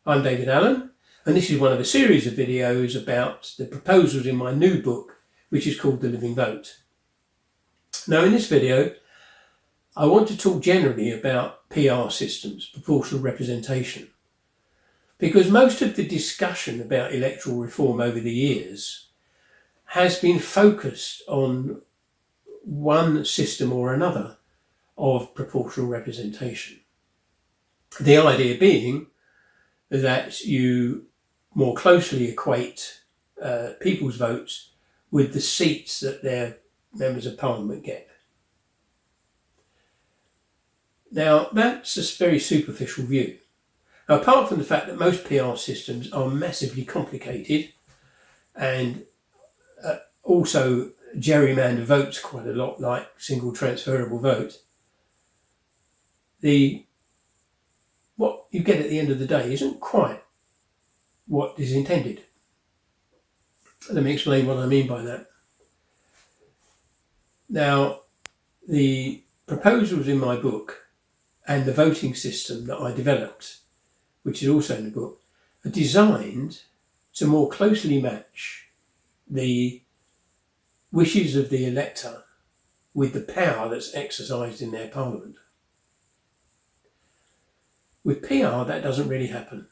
I'm David Allen, and this is one of a series of videos about the proposals in my new book, which is called The Living Vote. Now, in this video, I want to talk generally about PR systems, proportional representation, because most of the discussion about electoral reform over the years has been focused on one system or another of proportional representation. The idea being that you more closely equate people's votes with the seats that their members of parliament get. Now, that's a very superficial view. Now, apart from the fact that most PR systems are massively complicated and also gerrymander votes quite a lot, like single transferable vote, what you get at the end of the day isn't quite what is intended. Let me explain what I mean by that. Now, the proposals in my book and the voting system that I developed, which is also in the book, are designed to more closely match the wishes of the elector with the power that's exercised in their parliament. With PR, that doesn't really happen.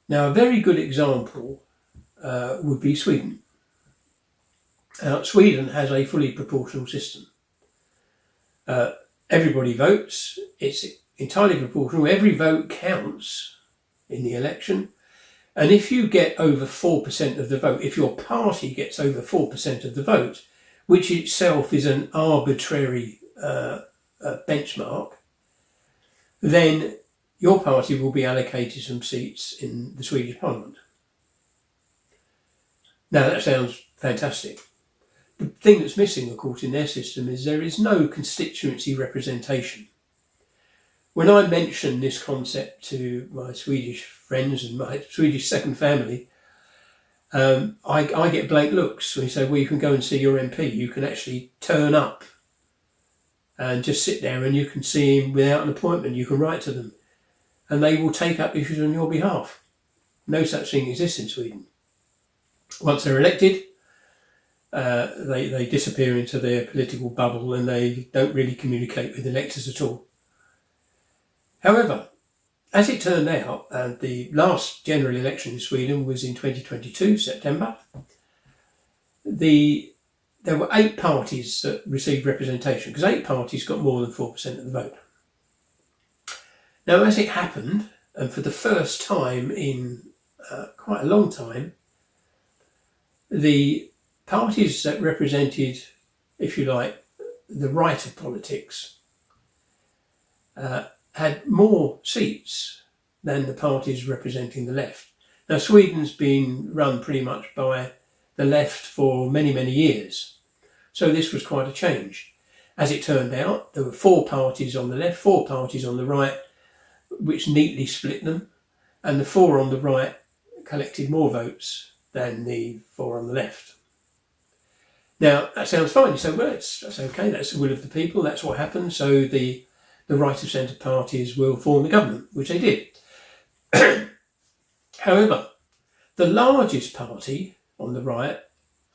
Now, a very good example would be Sweden. Sweden has a fully proportional system. Everybody votes. It's entirely proportional. Every vote counts in the election. And if you get over 4% of the vote, if your party gets over 4% of the vote, which itself is an arbitrary benchmark, then your party will be allocated some seats in the Swedish Parliament. Now, that sounds fantastic. The thing that's missing, of course, in their system is there is no constituency representation. When I mention this concept to my Swedish friends and my Swedish second family, I get blank looks when you say, well, you can go and see your MP. You can actually turn up and just sit there and you can see him without an appointment. You can write to them and they will take up issues on your behalf. No such thing exists in Sweden. Once they're elected, they disappear into their political bubble and they don't really communicate with electors at all. However, as it turned out, the last general election in Sweden was in 2022, September. There were 8 parties that received representation, because 8 parties got more than 4% of the vote. Now, as it happened, and for the first time in quite a long time, the parties that represented, if you like, the right of politics had more seats than the parties representing the left. Now, Sweden's been run pretty much by the left for many, many years. So this was quite a change. As it turned out, there were 4 parties on the left, 4 parties on the right, which neatly split them. And the 4 on the right collected more votes than the 4 on the left. Now, that sounds fine. You say, well, that's okay. That's the will of the people. That's what happened. So the right of centre parties will form the government, which they did. However, the largest party on the right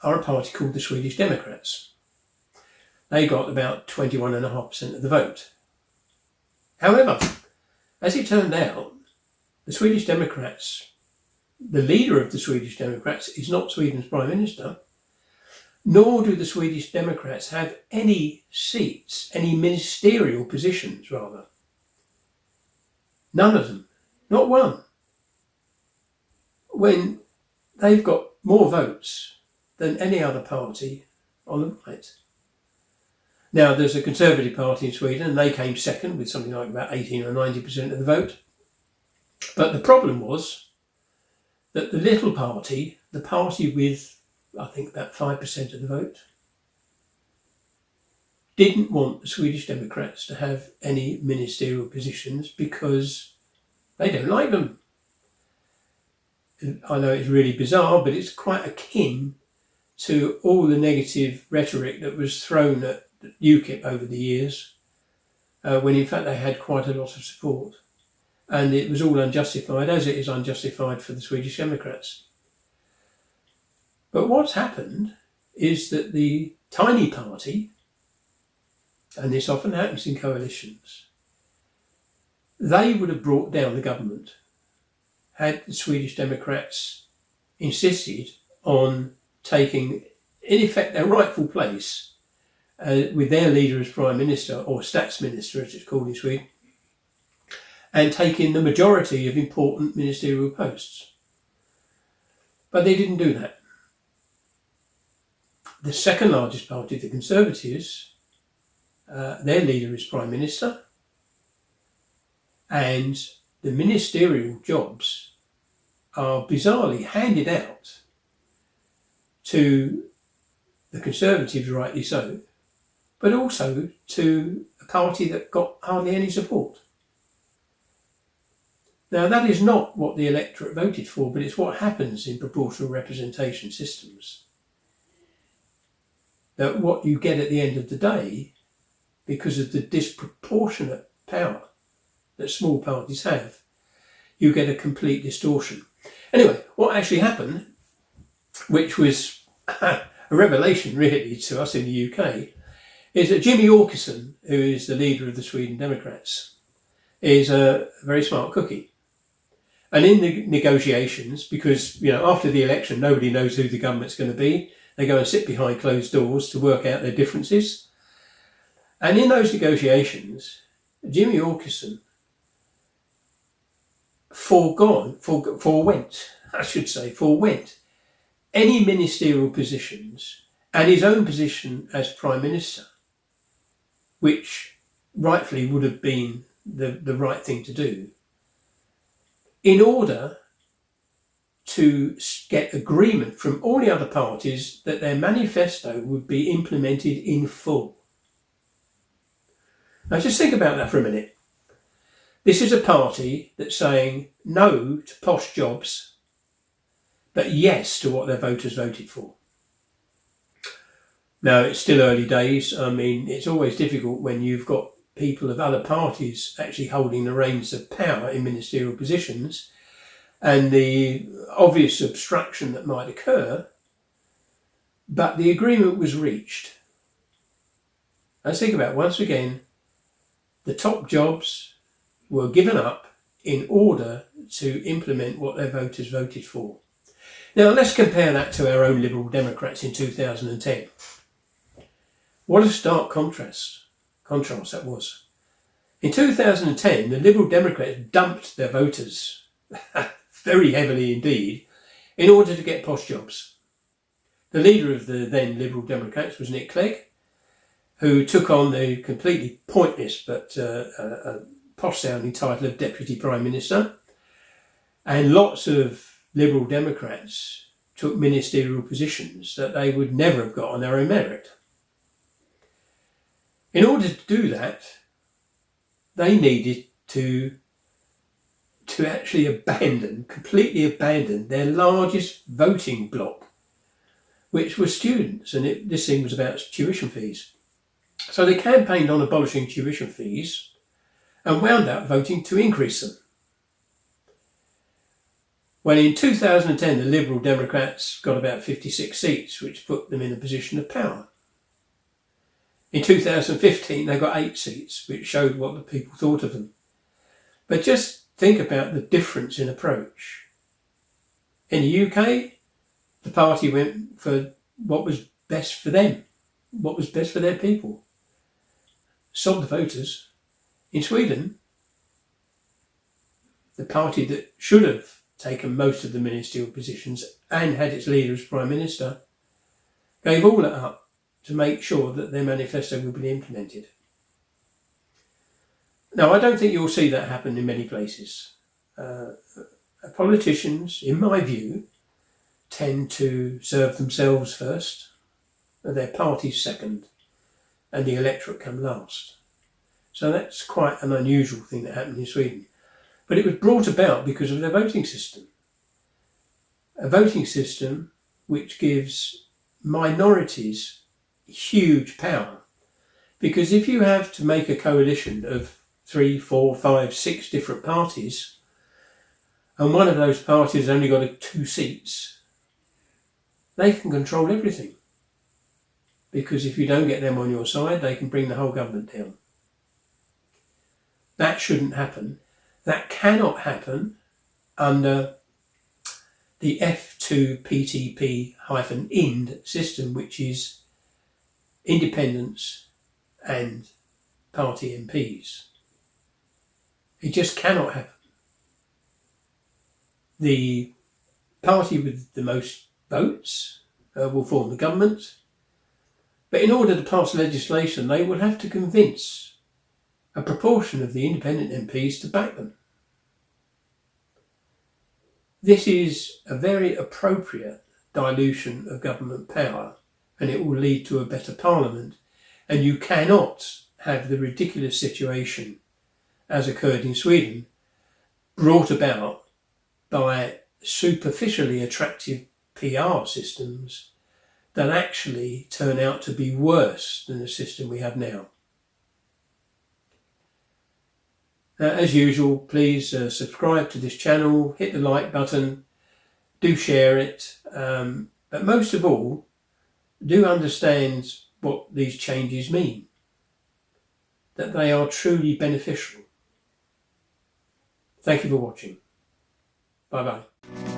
are a party called the Swedish Democrats. They got about 21.5% of the vote. However, as it turned out, the Swedish Democrats, the leader of the Swedish Democrats is not Sweden's Prime Minister, nor do the Swedish Democrats have any seats, any ministerial positions, rather. None of them. Not one. When they've got more votes than any other party on the right. Now, there's a Conservative Party in Sweden, and they came second with something like about 18 or 90% of the vote. But the problem was that the little party, the party with, I think, about 5% of the vote, didn't want the Swedish Democrats to have any ministerial positions because they don't like them. I know it's really bizarre, but it's quite akin to all the negative rhetoric that was thrown at UKIP over the years, when in fact they had quite a lot of support. and it was all unjustified, as it is unjustified for the Swedish Democrats. But what's happened is that the tiny party, and this often happens in coalitions, they would have brought down the government had the Swedish Democrats insisted on taking, in effect, their rightful place with their leader as Prime Minister, or Statsminister as it's called in Sweden, and taking the majority of important ministerial posts. But they didn't do that. The second largest party, the Conservatives, their leader is Prime Minister, and the ministerial jobs are bizarrely handed out to the Conservatives, rightly so, but also to a party that got hardly any support. Now, that is not what the electorate voted for, but it's what happens in proportional representation systems. That what you get at the end of the day, because of the disproportionate power that small parties have, you get a complete distortion. Anyway, what actually happened, which was a revelation really to us in the UK, is that Jimmy Åkesson, who is the leader of the Sweden Democrats, is a very smart cookie. And in the negotiations, because after the election nobody knows who the government's going to be, they go and sit behind closed doors to work out their differences. And in those negotiations, Jimmy Åkesson forwent any ministerial positions and his own position as Prime Minister, which rightfully would have been the right thing to do, in order to get agreement from all the other parties that their manifesto would be implemented in full. Now just think about that for a minute. This is a party that's saying no to posh jobs, but yes to what their voters voted for. Now, it's still early days. I mean, it's always difficult when you've got people of other parties actually holding the reins of power in ministerial positions, and the obvious obstruction that might occur, but the agreement was reached. Let's think about it. Once again, the top jobs were given up in order to implement what their voters voted for. Now, let's compare that to our own Liberal Democrats in 2010. What a stark contrast that was. In 2010, the Liberal Democrats dumped their voters very heavily indeed in order to get posh jobs. The leader of the then Liberal Democrats was Nick Clegg, who took on the completely pointless but posh-sounding title of Deputy Prime Minister. And lots of Liberal Democrats took ministerial positions that they would never have got on their own merit. In order to do that, they needed to actually completely abandon their largest voting bloc, which was students, and this thing was about tuition fees. So they campaigned on abolishing tuition fees and wound up voting to increase them. Well, in 2010, the Liberal Democrats got about 56 seats, which put them in a position of power. In 2015, they got 8 seats, which showed what the people thought of them. But just think about the difference in approach. In the UK, the party went for what was best for them, what was best for their people. Sold the voters. In Sweden, the party that should have taken most of the ministerial positions and had its leader as Prime Minister gave all that up to make sure that their manifesto would be implemented. Now, I don't think you'll see that happen in many places. Politicians, in my view, tend to serve themselves first, their party second, and the electorate come last. So that's quite an unusual thing that happened in Sweden. But it was brought about because of their voting system. A voting system which gives minorities huge power. Because if you have to make a coalition of 3, 4, 5, 6 different parties, and one of those parties has only got 2 seats, they can control everything. Because if you don't get them on your side, they can bring the whole government down. That shouldn't happen. That cannot happen under the F2PTP-IND system, which is independents and party MPs. It just cannot happen. The party with the most votes will form the government, but in order to pass legislation, they will have to convince a proportion of the independent MPs to back them. This is a very appropriate dilution of government power, and it will lead to a better parliament. And you cannot have the ridiculous situation, as occurred in Sweden, brought about by superficially attractive PR systems that actually turn out to be worse than the system we have now. As usual, please subscribe to this channel, hit the like button, do share it, but most of all, do understand what these changes mean, that they are truly beneficial. Thank you for watching. Bye bye.